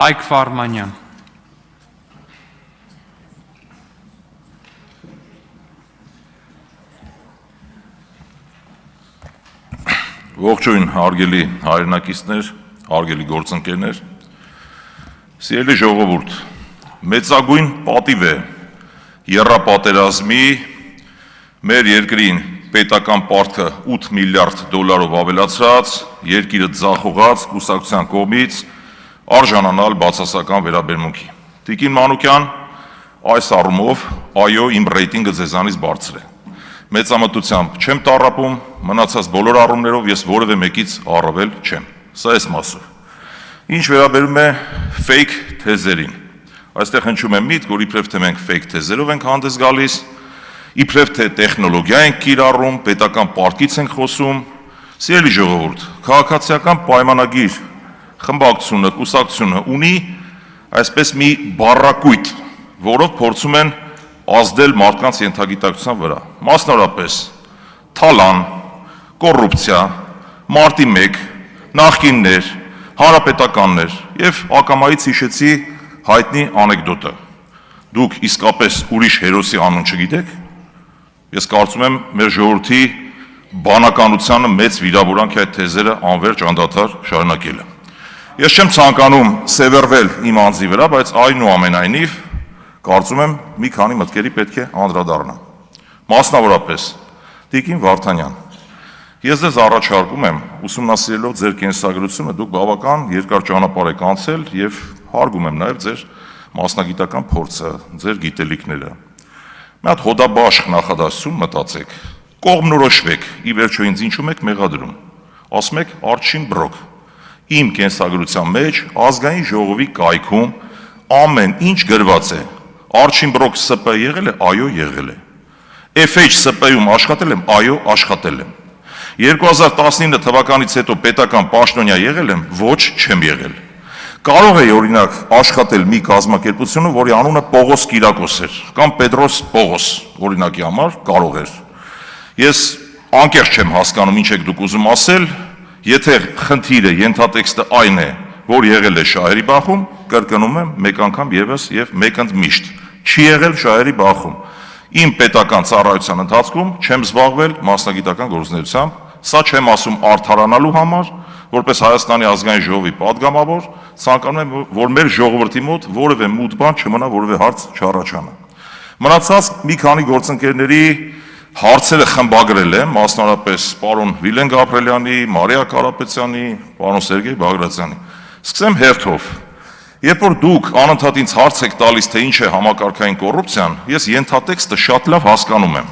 Այք Ֆարմանյան։ Ողջույն, հարգելի հայրենակիցներ, հարգելի գործընկերներ, սիրելի ժողովուրդ, մեծագույն պատիվ է եռապատերազմի մեր երկրին պետական պարտքը 8 միլիարդ դոլարով ավելացրած, երկիրը ձախողած կուսակցության կողմից արժանանալ բացասական վերաբերմունքի։ Տիկին Մանուկյան, այս առումով, այո, իմ ռեյտինգը ձեզանից բարձր է։ Մեծամտությամբ չեմ տառապում, մնացած բոլոր առումներով ես որևէ մեկից առավել չեմ։ Սա էս մասով։ Ինչ վերաբերում է fake թեզերին։ Այստեղ հնչում է միտք, որ իբրև թե մենք fake թեզերով ենք հանդես գալիս, իբրև թե տեխնոլոգիա ենք կիրառում, պետական պարտքից ենք խոսում։ Սիրելի ժողովուրդ, քաղաքացիական պայմանագիր խմբակցությունը, կուսակցությունը ունի այսպես մի բառակույտ, որով փորձում են ազդել մարդկանց ենթագիտակցության վրա, մասնավորապես թալան, կոռուպցիա, մարտի 1, նախկիններ, հանրապետականներ եւ ակամայից հիշեցի հայտնի անեկդոտը։ Դուք իսկապես ուրիշ հերոսի անուն չգիտեք։ Ես կարծում եմ մեր ժողովրդի բանականությանը մեծ վիրավորանք է այդ թեզերը անverջ անդադար շարունակելը։ Ես չեմ ցանկանում սևեռվել իմ անձի վրա, բայց այնուամենայնիվ կարծում եմ մի քանի մտքերի պետք է անդրադառնամ։ Մասնավորապես, Տիկին Վարդանյան, ես ձեզ առաջարկում եմ, ուսումնասիրելով ձեր կենսագրությունը, դուք բավական երկար ճանապարհ եք անցել եւ հարգում եմ նաեւ ձեր մասնագիտական փորձը, ձեր գիտելիքները։ Մի հատ հոդաբաշխ նախադասություն մտածեք, կողմնորոշվեք, ի վերջո ինձ ինչու եք մեղադրում։ Ասում եք Արչին Բրոկ։ Իմ կենսագրության մեջ ազգային ժողովի կայքում ամեն ինչ գրված է։ Արչին Բրոկ ՍՊ եղել է, այո, եղել է։ FH ՍՊ-ում աշխատել եմ, այո, աշխատել եմ։ 2019 թվականից հետո պետական պաշտոնյա եղել եմ, ոչ, չեմ եղել։ Կարող է օրինակ աշխատել մի կազմակերպությունում, որի անունը Պողոս Կիրակոս էր, կամ Պետրոս Պողոս, օրինակի համար կարող էր։ Ես անկեղծ չեմ հասկանում, ինչ եք դուք ուզում ասել, եթե խնդիրը ենթատեքստը այն է, որ եղել է Շահերի բախում, կրկնում եմ մեկ անգամ եւս եւ մեկ ընդմիշտ, չի եղել Շահերի բախում։ Իմ պետական ծառայության ընթացքում չեմ զբաղվել մասնագիտական գործունեությամբ, սա չեմ ասում արդարանալու համար, որպես Հայաստանի ազգային ժողովի падգամավոր, ցանկանում եմ, որ մեր ժողովրդի մոտ որևէ մութ բան չմնա, որևէ հարց չառաջանա։ Մնացած մի քանի գործընկերների հարցերը խմբագրել եմ, մասնավորապես պարոն Վիլեն Գաբրելյանի, Մարիա Կարապետյանի, պարոն Սերգեյ Բագրատյանի։ Սկսեմ հերթով։ Երբ որ դուք անընդհատ ինձ հարց եք տալիս, թե ինչ է համակարգային կոռուպցիան, ես ենթատեքստը շատ լավ հասկանում եմ։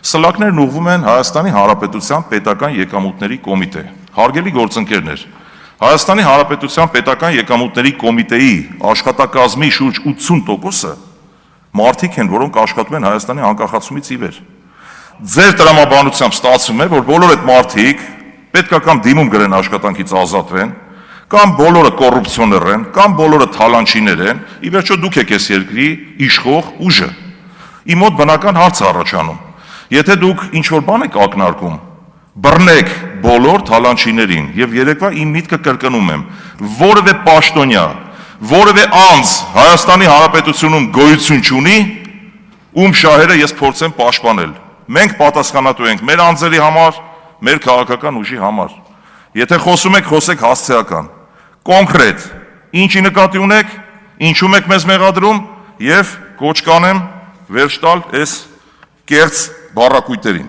Սլակներն ուղղվում են Հայաստանի Հանրապետության պետական եկամուտների կոմիտե։ Հարգելի գործընկերներ, Հայաստանի Հանրապետության պետական եկամուտների կոմիտեի աշխատակազմի շուրջ 80%-ը մարդիկ են, որոնք աշխատում են Հայաստանի անկախացումից ի վեր։ Ձեր տրամաբանությամբ ստացվում է, որ բոլոր այդ մարդիկ պետք է կամ դիմում գրեն աշխատանքից ազատվեն, կամ բոլորը կոռուպցիոներ են, կամ բոլորը թալանչիներ են, ի վերջո դուք եք այս երկրի իշխող ուժը։ Իմ մոտ բնական հարց է առաջանում։ Եթե դուք ինչ-որ բան եք ակնարկում, բռնեք բոլոր թալանչիներին եւ երեկվա իմ միտքը կրկնում եմ, որևէ պաշտոնյա, որևէ անձ Հայաստանի Հանրապետությունում գոյություն չունի, ում շահերը ես փորձեմ պաշտպանել։ Մենք պատասխանատու ենք մեր անձերի համար, մեր քաղաքական ուժի համար։ Եթե խոսում եք, խոսեք հասցեական, կոնկրետ, ինչի նկատի ունեք, ինչու եք մեզ մեղադրում եւ կոչ կանեմ վերջ տալ այս կեղծ բառակույտերին։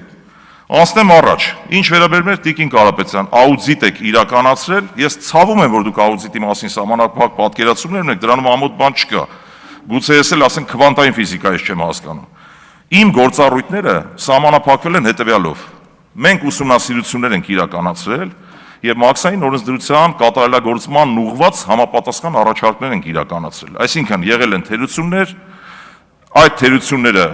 Անցնեմ առաջ, ինչ վերաբերում է Տիկին Կարապետյան, աուդիտ եք իրականացրել, ես ցավում եմ, որ դուք աուդիտի մասին սահմանափակ պատկերացումներ ունեք, դրանում ամոթ բան չկա։ Գուցե ես էլ ասենք քվանտային ֆիզիկայից չեմ հասկանում։ Իմ գործառույթները սահմանափակվել են հետևյալով. մենք ուսումնասիրություններ ենք իրականացրել եւ մաքսային օրենսդրության կատարելագործման ուղղված համապատասխան առաջարկներ ենք իրականացրել։ Այսինքն եղել են թերություններ, այդ թերությունները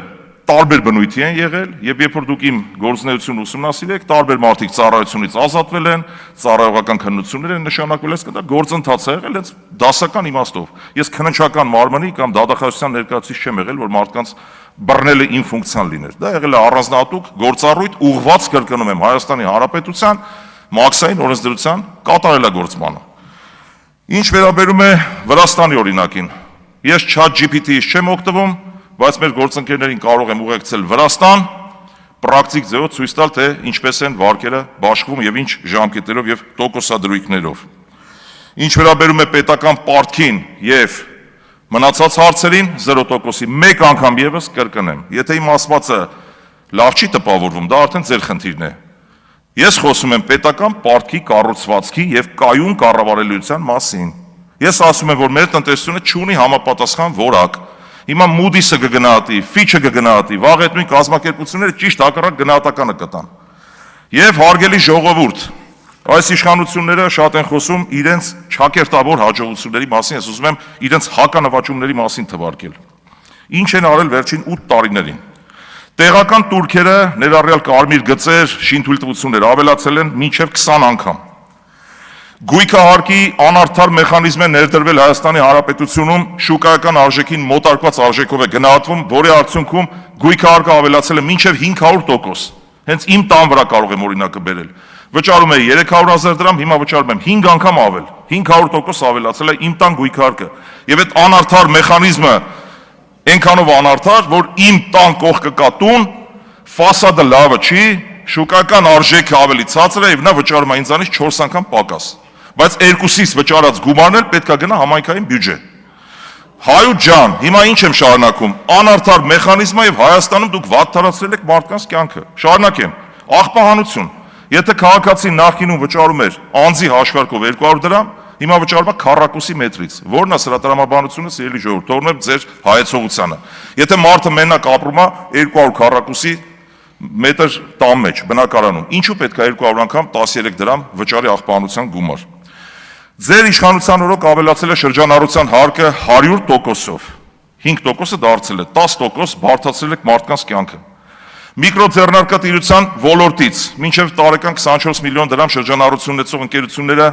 տարբեր բնույթի են եղել եւ երբ որ դուք իմ գործունեությունը ուսումնասիրեք, տարբեր մարդիկ ծառայությունից ազատվել են, ծառայողական քննություններ են նշանակվել, այսինքն դա գործընթաց է եղել հենց դասական իմաստով։ Ես քննչական մարմնի կամ դատախազության ներկայացուցիչ չեմ եղել, որ մարդկանց բռնելը իմ ֆունկցիան լիներ։ Դա եղել է առանձնահատուկ գործառույթ ուղղված, կրկնում եմ, Հայաստանի Հանրապետության մաքսային օրենսդրության կատարելագործմանը։ Ինչ վերաբերում է Վրաստանի օրինակին, ես ChatGPT-ից չեմ օգտվում, բայց մեր գործընկերներին կարող եմ ուղեկցել Վրաստան, պրակտիկ ձևով ցույց տալ, թե ինչպես են վարկերը բաշխվում եւ ինչ ժամկետերով եւ տոկոսադրույքներով։ Ինչ վերաբերում է պետական պարտքին եւ մնացած հարցերին 0%-ի մեկ անգամ եւս կրկնեմ, եթե իմ ասվածը լավ չի տպավորվում, դա արդեն ձեր խնդիրն է։ Ես խոսում եմ պետական պարտքի կառուցվածքի եւ կայուն կառավարելիության մասին։ Ես ասում եմ, որ մեր տնտեսությունը չունի համապատասխան որակ։ Հիմա Moody's-ը կգնահատի, Fitch-ը կգնահատի, վաղ այդ նույն կազմակերպությունները ճիշտ հակառակ գնահատականը կտան։ Եվ հարգելի ժողովուրդ, այս իշխանությունները շատ են խոսում իրենց չակերտավոր հաջողությունների մասին, ես ուզում եմ իրենց հականվաճումների մասին թվարկել։ Ինչ են արել վերջին 8 տարիներին։ Տեղական турքերը, ներառյալ կարմիր գծեր, շինթույլտվություններ ավելացել են մինչև 20 անգամ։ Գույքահարկի անարդար մեխանիզմ է ներդրվել Հայաստանի Հանրապետությունում, շուկայական արժեքին մոտարկված արժեքով է գնահատվում, որի արդյունքում գույքահարկը ավելացել է մինչև 500%։ Հենց իմ տան վրա կարող եմ օրինակը բերել։ Վճարում է 300,000 դրամ, հիմա վճարում եմ 5 անգամ ավել, 500% ավելացել է իմ տան գույքահարկը։ Եվ այդ անարդար մեխանիզմը այնքանով անարդար, որ իմ տան կողքը կա տուն, ֆասադը լավը չի, շուկայական արժեքը ավելի ցածր է եւ նա վճարում է ինձանից 4 անգամ պակաս։ Բայց երկուսից վճարած գումարն էլ պետք է գնա համայնքային բյուջե։ Հայուտ ջան, հիմա ինչ եմ շարունակում, անարդար մեխանիզմը եւ Հայաստանում դուք վատթարացրել եք մարդկանց կյանքը։ Շարունակեմ, աղբահանություն։ Եթե քաղաքացին նախկինում վճարում էր անձի հաշվարկով 200 դրամ, հիմա վճարում է քառակուսի մետրից, որն է սրատարամաբանությունը, սիրելի ժողովուրդ, թողնում եմ ձեր հայեցողությանը։ Եթե մարդը մենակ ապրում է 200 քառակուսի մետր տան մեջ, բնակարանում, ինչու պետք է 200 անգամ 13 դրամ վճարի աղբահանության գումար։ Ձեր իշխանության օրոք ավելացել է շրջանառության հարկը 100%-ով, 5%-ը դարձել է 10%, բարդացրել եք մարդկանց կյանքը։ Միկրոձեռնարկատիրության ոլորտից մինչև տարեկան 24 միլիոն դրամ շրջանառություն ունեցող ընկերությունները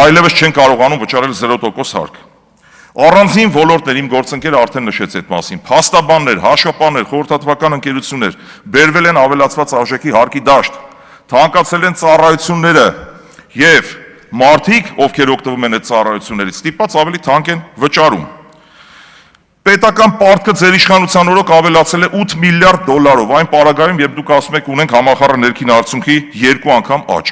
այլևս չեն կարողանում վճարել 0% հարկ։ Առանձին ոլորտներ, իմ գործընկերը արդեն նշեց այդ մասին, փաստաբաններ, հաշվապաններ, խորհրդատվական ընկերություններ բերվել են ավելացված արժեքի հարկի դաշտ, թանկացել են ծառայությունները եւ մարդիկ, ովքեր օգտվում են այդ ծառայություններից, ստիպված ավելի թանկ են վճարում։ Պետական պարտքը ձեր իշխանության օրոք ավելացել է 8 միլիարդ դոլարով, այն պարագայում, երբ դուք ասում եք ունենք համախառն ներքին արդյունքի 2 անգամ աճ։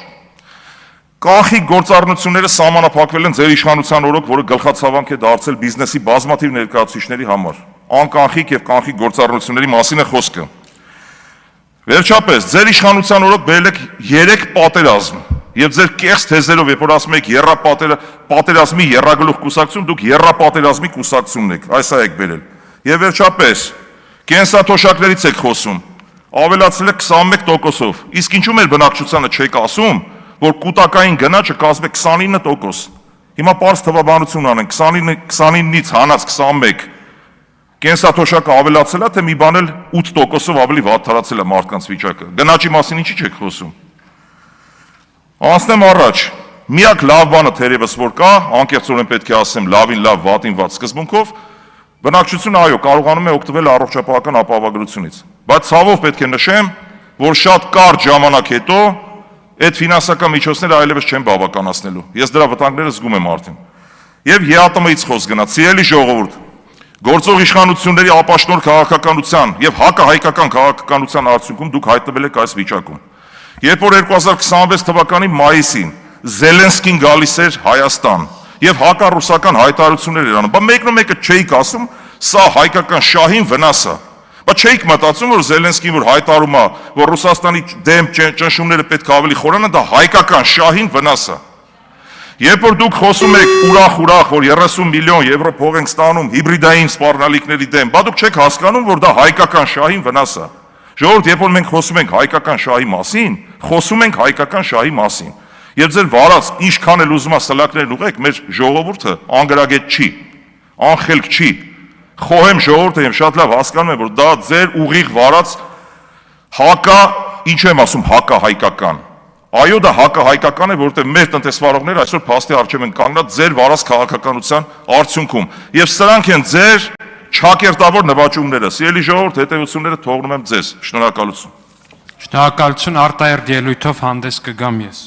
Կանխիկ գործառնությունները սահմանափակվել են ձեր իշխանության օրոք, որը գլխացավանք է դարձել բիզնեսի բազմաթիվ ներկայացուցիչների համար։ Անկանխիկ եւ կանխիկ գործառնությունների մասին է խոսքը։ Վերջապես, ձեր իշխանության օրոք բերել եք 3 պատերազմ, եւ ձեր կեղծ թեզերով, երբ որ ասում եք պատերազմի եռագլուխ կուսակցություն, դուք եռապատերազմի կուսակցությունն եք, այս եք բերել։ Եվ վերջապես, կենսաթոշակներից եք խոսում, ավելացել եք 21%-ով։ Իսկ ինչու մեր բնակչությանը չեք ասում, որ կուտակային գնաճը կազմում է 29%։ Հիմա պարզ թվաբանություն անենք, 29-ից հանած 21 կենսաթոշակը ավելացել է, թե մի բան էլ 8%-ով ավելի վատթարացել է մարդկանց վիճակը։ Գնաճի մասին ինչի չեք խոսում։ Անցնեմ առաջ, միակ լավ բանը թերևս որ կա, անկեղծորեն պետք է ասեմ լավին լավ, վատին վատ սկզբունքով, բնակչությունը այո, կարողանում է օգտվել առողջապահական ապահովագրությունից։ Բայց ցավով պետք է նշեմ, որ շատ կարճ ժամանակ հետո այդ ֆինանսական միջոցները այլևս չեն բավականացնելու։ Ես դրա վտանգները զգում եմ արդեն։ Եվ ԵԱՏՄ-ից խոսք գնաց, սիրելի ժողովուրդ, գործող իշխանությունների ապաշտոր քաղաքականության եւ հակահայկական քաղաքականության արդյունքում դուք հայտնվել եք այս վիճակում։ Երբ որ 2026 թվականի մայիսին Զելենսկին գալիս էր Հայաստան եւ հակառուսական հայտարարություններ էր անում, բայց մեկնումեկը չէիք ասում, սա հայկական շահին վնաս է։ Բայց չէիք մտածում, որ Զելենսկին որ հայտարարում է, որ Ռուսաստանի դեմ ճնշումները պետք է ավելի խորանան, դա հայկական շահին վնաս է։ Երբ որ դուք խոսում եք ուրախ, որ 30 միլիոն եվրո փող ենք ստանում հիբրիդային սպառնալիքների դեմ, բա դուք չեք հասկանում, որ դա հայկական շահին վնաս է։ Ժողովուրդ, երբ որ մենք խոսում ենք հայկական շահի մասին, խոսում ենք հայկական շահի մասին։ Եվ ձեր վարած ինչքան էլ ուզում է սլակներն ուղեք, մեր ժողովուրդը անգրագետ չի, անխելք չի։ Խոհեմ ժողովուրդը եւ շատ լավ հասկանում եմ, որ դա ձեր ուղիղ վարած ինչու եմ ասում հակահայկական։ Այո, դա հակահայկական է, որովհետեւ մեր տնտեսվարողները այսօր փաստի առջև են կանգնած ձեր վարած քաղաքականության արդյունքում։ Եվ սրանք են ձեր չակերտավոր նվաճումները։ Սիրելի ժողովուրդ, հետևությունները թողնում եմ ձեզ։ Շնորհակալություն։ Շնորհակալություն, արտահերթ ելույթով հանդես կգամ ես։